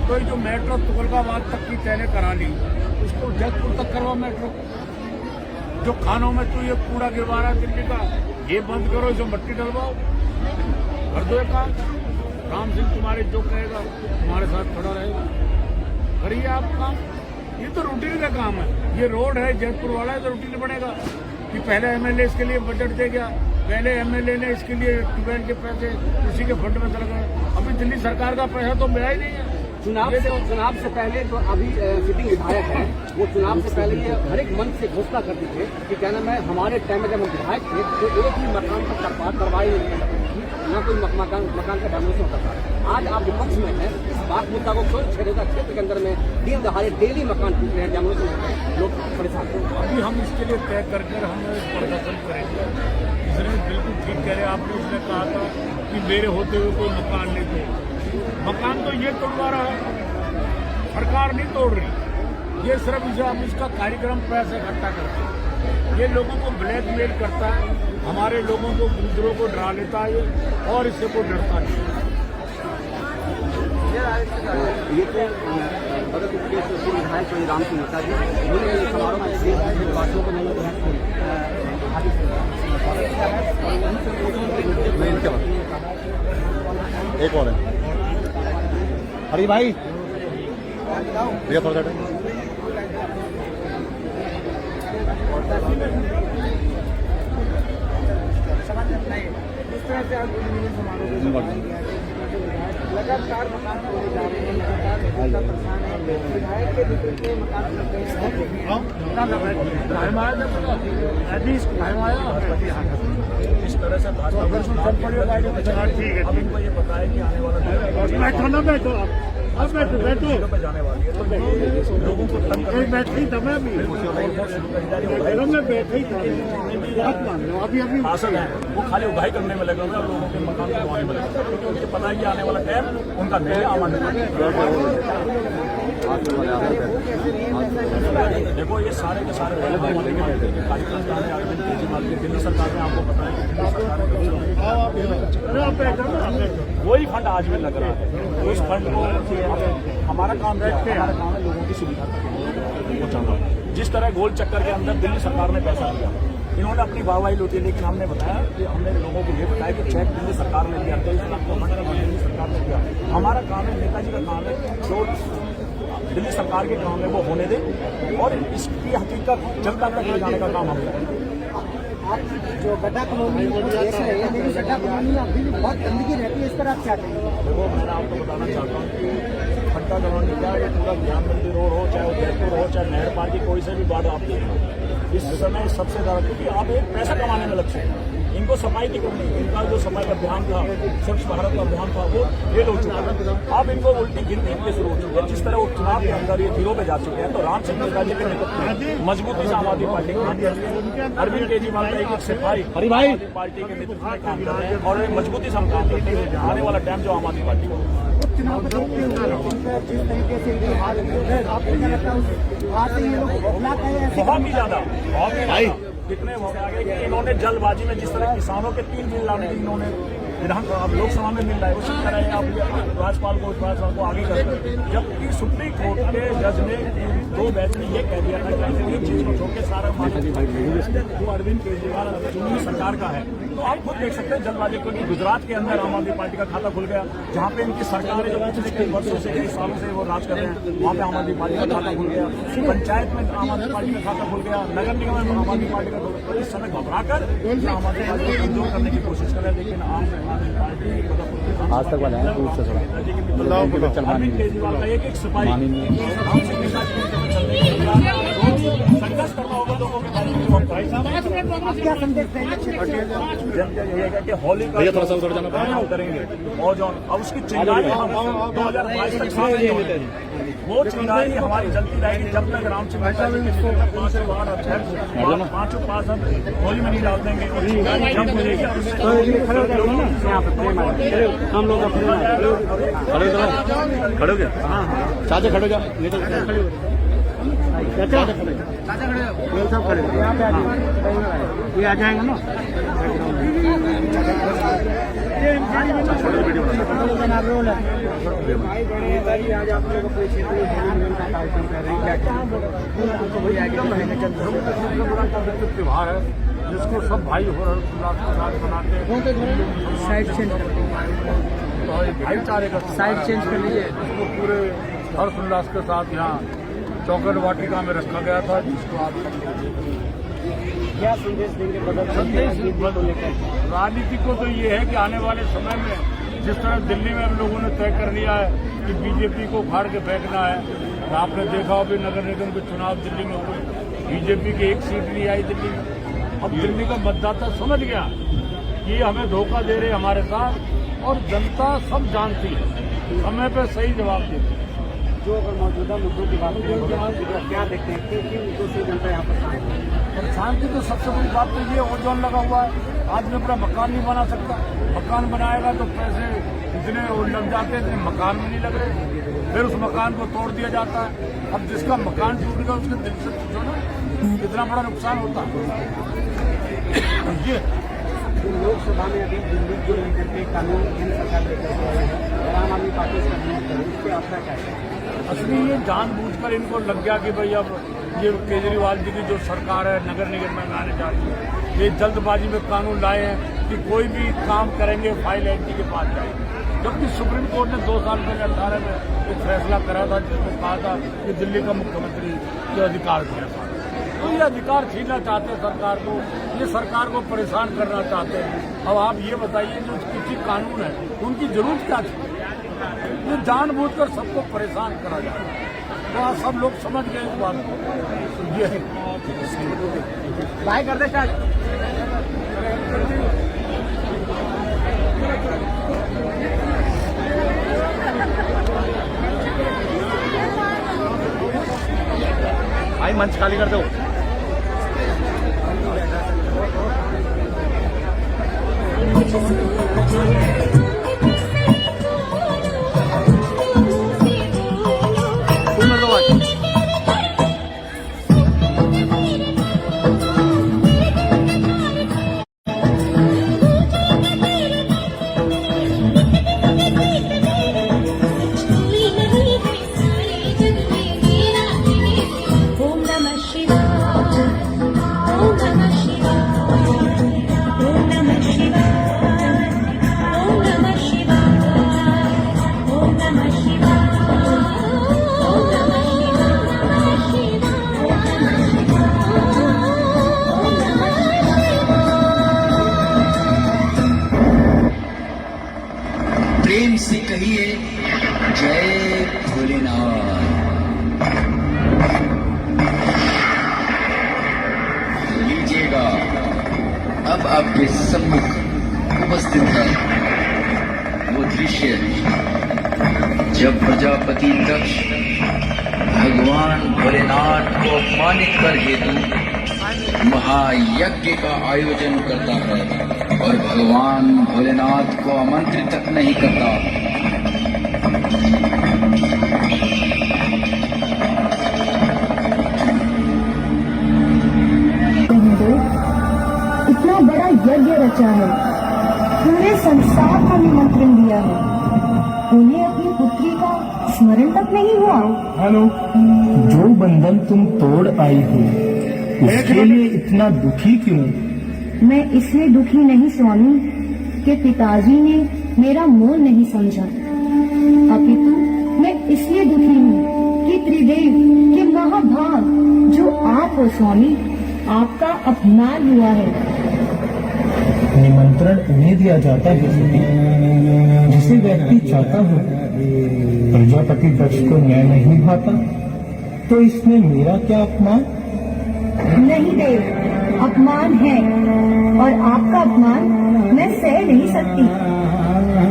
तो ये जो मेट्रो तुगलकाबाद तक की तैने करा ली, उसको जयपुर तक करवा मेट्रो। जो खानों में तो ये कूड़ा गिरवा रहा दिल्ली का, ये बंद करो, जो मट्टी डलवाओ, कर दो ये काम। राम सिंह तुम्हारे जो कहेगा तुम्हारे साथ खड़ा रहेगा, करिए आप काम। ये तो रूटीन का काम है। ये रोड है जयपुर वाला है तो रूटीन बनेगा कि पहले एमएलए इसके लिए बजट दे गया, पहले एमएलए ने इसके लिए ट्यूबवेल के पैसे उसी के फंड में चले गए, अभी दिल्ली सरकार का पैसा तो मिला ही नहीं है। चुनाव से पहले जो अभी सिटिंग विधायक है वो चुनाव से पहले ये हर एक मंच से घोषणा करते थे कि कहना मैं हमारे टाइम में जब हम विधायक थे तो एक भी मकान का सरकार करवाई नहीं करती थी, न कोई मकान का डेमोलेशन होता था। आज आप विपक्ष में हैं, इस बात मुद्दा को क्यों छेड़ेगा? क्षेत्र के अंदर में दिन दहाड़े डेली मकान टूट रहे हैं, डेमोलेशन होता है, लोग परेशान हैं। अभी हम इसके लिए तय करके हम प्रदर्शन करेंगे। इसने बिल्कुल ठीक कह रहे, आपने इसने कहा था कि मेरे होते हुए कोई मकान नहीं तोड़, मकान तो ये तोड़वा रहा है, सरकार नहीं तोड़ रही। ये सिर्फ इसे हम इसका कार्यक्रम पैसे इकट्ठा करते हैं, ये लोगों को ब्लैकमेल करता है, हमारे लोगों को दूसरों को डरा लेता है और इससे कोई डरता नहीं। ये तो बदल विधायक राम सिंह नेता जी उन्होंने समारोह में बातों को एक और है हरी भाई भैया थोड़ा सा लगातार मकान तोड़े जा रहे हैं, लगातार परेशान है, विधायक के नेतृत्व में मकान लग गए हैं। इस तरह से ठीक है, अब इनको ये पता है कि आने वाला बैठो ना बैठो अब बैठो पे जाने वाली है, तो लोगों को तंग करने बैठ ही था मैं बैठे ही था। अभी हासिल है वो खाली उगाही करने में लगे होंगे और लोगों के मकान बनवाने में लगे, क्योंकि उनको पता है कि आने वाला टाइम उनका नहीं है। आम देखो ये सारे के सारे कार्यक्रम केजरीवाल की दिल्ली सरकार ने आपको पता है वही फंड आज भी लग रहा है। उस फंड को हमारा काम है लोगों की सुविधा पहुंचाना। जिस तरह गोल चक्कर के अंदर दिल्ली सरकार ने पैसा दिया, इन्होंने अपनी वाहवाही लूटी, लेकिन हमने बताया कि हमने लोगों को ये बताया कि चेक दिल्ली सरकार ने दिया, 23 लाख का फंड दिल्ली सरकार ने दिया। हमारा काम है, नेताजी का काम है, जो दिल्ली सरकार के काम है वो होने दें और इसकी हकीकत जनता तक ले जाने का काम हम करें। आपकी जो गड्ढा कॉलोनी गड्ढा कॉलोनी अभी भी बहुत गंदगी रहती है, इस पर आप क्या करेंगे? देखो मैं आपको बताना चाहता हूँ कि खड्डा कॉलोनी का ये पूरा ज्ञान मंदिर रोड हो, चाहे उदयपुर हो, चाहे नहर पार की कोई से भी बात आपकी इस समय सबसे ज़्यादा, क्योंकि आप एक पैसा कमाने में लक्ष्य है, इनको सफाई की करनी, इनका जो सफाई का अभियान था, स्वच्छ भारत का अभियान था, वो फेल हो चुका है। अब इनको उल्टी गिनती के शुरू हो चुके हैं। जिस तरह वो चुनाव के अंदर ये जीरो पे जा चुके हैं, तो राम सिंह नेताजी के नेतृत्व में मजबूती से आम आदमी पार्टी की अरविंद केजरीवाल का एक सिपाही आम आदमी पार्टी के नेतृत्व में काम कर रहे हैं और मजबूती से हम काम करते हैं। आने वाला टाइम जो आम आदमी पार्टी को चुनाव को देखते हुए जिस तरीके से इनकी हार हुई है, आपको क्या लगता है वहाँ से ये लोग बदला है ऐसे? बहुत ही ज्यादा, बहुत ही भाई कितने आगे कि इन्होंने जल्दबाजी में जिस तरह किसानों के 3 बिल लाने की इन्होंने विधानसभा लोकसभा में मिल रहा है, उसी तरह आप राज्यपाल को आगे करते, जबकि सुप्रीम कोर्ट के जज ने 2 बैच में ये कह दिया था कि ऐसे एक चीज को छोड़ के सारा जो अरविंद केजरीवाल चुनी सरकार का है। तो आप खुद देख सकते हैं जल्दबाजी को कि गुजरात के अंदर आम आदमी पार्टी का खाता खुल गया, जहाँ पे इनकी सरकार है जो पिछले कई वर्षों से कई सालों से वो राज कर रहे हैं, वहाँ पे आम आदमी पार्टी का खाता खुल गया, पंचायत में आम आदमी पार्टी का खाता खुल गया, नगर निगम में आम आदमी पार्टी का खुल गया। इस समय घबराकर आम आदमी पार्टी को कमजोर करने की कोशिश कर रहे हैं, लेकिन आम आदमी पार्टी आज तक वाला है दूर से थोड़ा अरविंद केजरीवाल का एक सिपाही संघर्ष करना होगा लोगों के क्या संदेश देंगे? होली का थोड़ा सा उधर जाना करेंगे और जो अब उसकी चिंगारी हम 2022 तक सामने होगी, वो चिंगारी हमारी जलती रहेगी जब तक रामचंद्र के 5 बार अध्यक्ष 5 पार्षद होली में नहीं डाल देंगे। और चिंगारी जब मिलेगी हम लोग खड़े हो गए चाचा खड़े हो जाओ ये आ जाएंगे ना आज आप लोग अपने क्षेत्र में का कार्यक्रम कर रहे हैं, त्योहार है जिसको सब भाई हो उल्लास के साथ मनाते हैं। साइड चेंज भाईचारे का साइड चेंज कर लीजिए। इसको पूरे हर्ष उल्लास के साथ यहाँ चौकट वाटिका में रखा गया था, जिसको आप क्या संदेश देंगे? राजनीति को तो ये है कि आने वाले समय में जिस तरह दिल्ली में हम लोगों ने तय कर लिया है कि बीजेपी को उखाड़ के फेंकना है, तो आपने देखा अभी नगर निगम के चुनाव दिल्ली में हुए, बीजेपी की एक सीट नहीं आई दिल्ली में। अब दिल्ली का मतदाता समझ गया कि हमें धोखा दे रहे हमारे साथ, और जनता सब जानती है, समय पे सही जवाब देती है। जो अगर मौजूदा मुद्दों की बात करें, क्या देखते हैं कि मुद्दों से जनता यहाँ पर शांति है? और शांति तो सबसे बड़ी बात तो ये ओजोन लगा हुआ है, आदमी अपना मकान नहीं बना सकता, मकान बनाएगा तो पैसे इतने लग जाते हैं, मकान में नहीं लग रहे, फिर उस मकान को तोड़ दिया जाता है। अब जिसका मकान टूट गया उसके दिल से पूछो ना कितना बड़ा नुकसान होता है। ये लोकसभा में अभी दिल्ली को लेकर के कानून केंद्र सरकार लेकर के आए हैं, आम आदमी पार्टी का विरोध करे, इस पर आपका क्या है? असली ये जानबूझकर इनको लग गया कि भाई अब ये केजरीवाल जी की जो सरकार है नगर निगम में आने जा रही है, ये जल्दबाजी में कानून लाए हैं कि कोई भी काम करेंगे फाइल एंट्री के पास जाएंगे, जबकि सुप्रीम कोर्ट ने 2 साल पहले 18 में एक फैसला करा था जिसमें कहा था कि दिल्ली का मुख्यमंत्री के अधिकार दिया था। तो ये अधिकार छीनना चाहते हैं सरकार को, ये सरकार को परेशान करना चाहते हैं। अब आप ये बताइए जो कृषि कानून है उनकी जरूरत क्या थी? ये जानबूझकर सबको परेशान करा जाए, तो आज सब लोग समझ गए इस बात को। तो ये भाई कर दे क्या? भाई मंच खाली कर दो। प्रेम से कहिए जय भोलेनाथ। लीजिएगा अब आपके सम्मुख उपस्थित है वो दृश्य जब प्रजापति दक्ष भगवान भोलेनाथ को अपमानित कर हेतु महायज्ञ का आयोजन करता है और भगवान भोलेनाथ को आमंत्रित तक नहीं करता। इतना बड़ा यज्ञ रचा है, पूरे संसार का निमंत्रण दिया है, उन्हें अपनी पुत्री का स्मरण तक नहीं हुआ। हेलो, जो बंधन तुम तोड़ आई हो उसके लिए इतना दुखी क्यों? मैं इसलिए दुखी नहीं स्वामी कि पिताजी ने मेरा मोल नहीं समझा, अपितु मैं इसलिए दुखी हूँ कि त्रिदेव के महाभाग जो आप हो स्वामी, आपका अपमान हुआ है। निमंत्रण उन्हें दिया जाता है जिसे व्यक्ति चाहता हो। प्रजापति दक्ष को न्याय नहीं भाता तो इसमें मेरा क्या अपमान? नहीं देव, अपमान है और आपका अपमान मैं सह नहीं सकती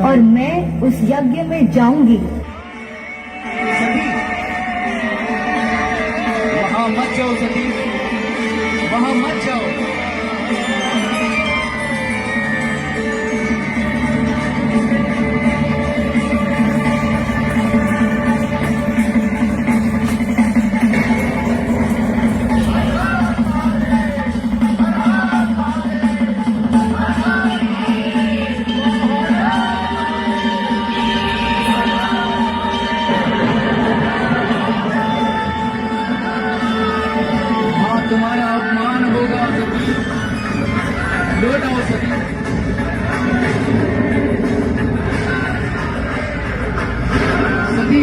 और मैं उस यज्ञ में जाऊंगी। वहाँ मत जाओ सती, वहाँ मत जाओ। तुम्हारा अपमान होगा सती, लौट आओ सती। सती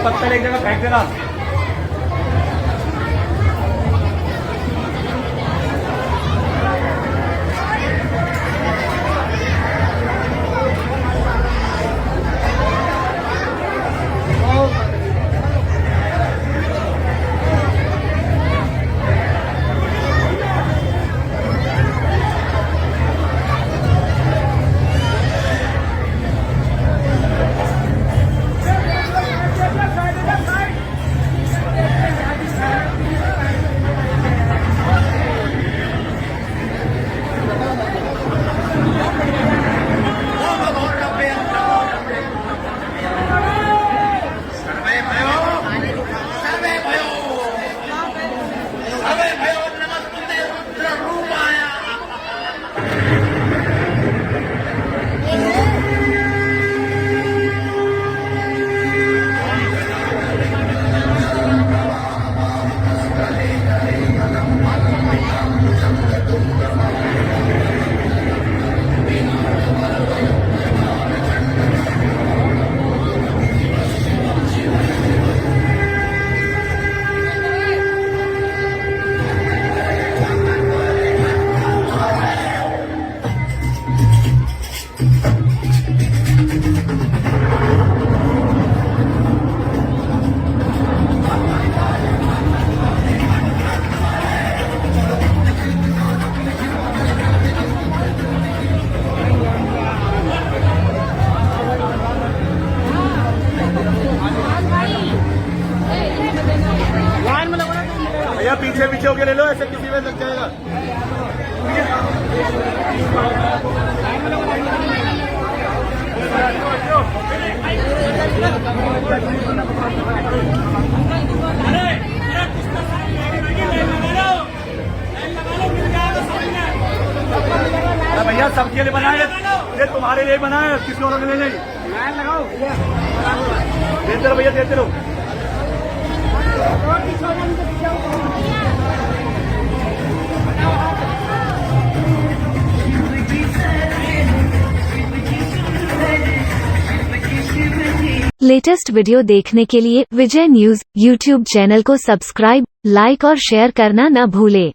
पत्थर एक जगह फेंक देना। भैया पीछे पीछे होके ले लो, ऐसे किसी में लग जाएगा। भैया सबके लिए बनाए, ये तुम्हारे लिए बनाए, किसी और के लिए नहीं। देते रहो भैया, देते रहो। लेटेस्ट वीडियो देखने के लिए विजय न्यूज़ यूट्यूब चैनल को सब्सक्राइब, लाइक और शेयर करना न भूलें।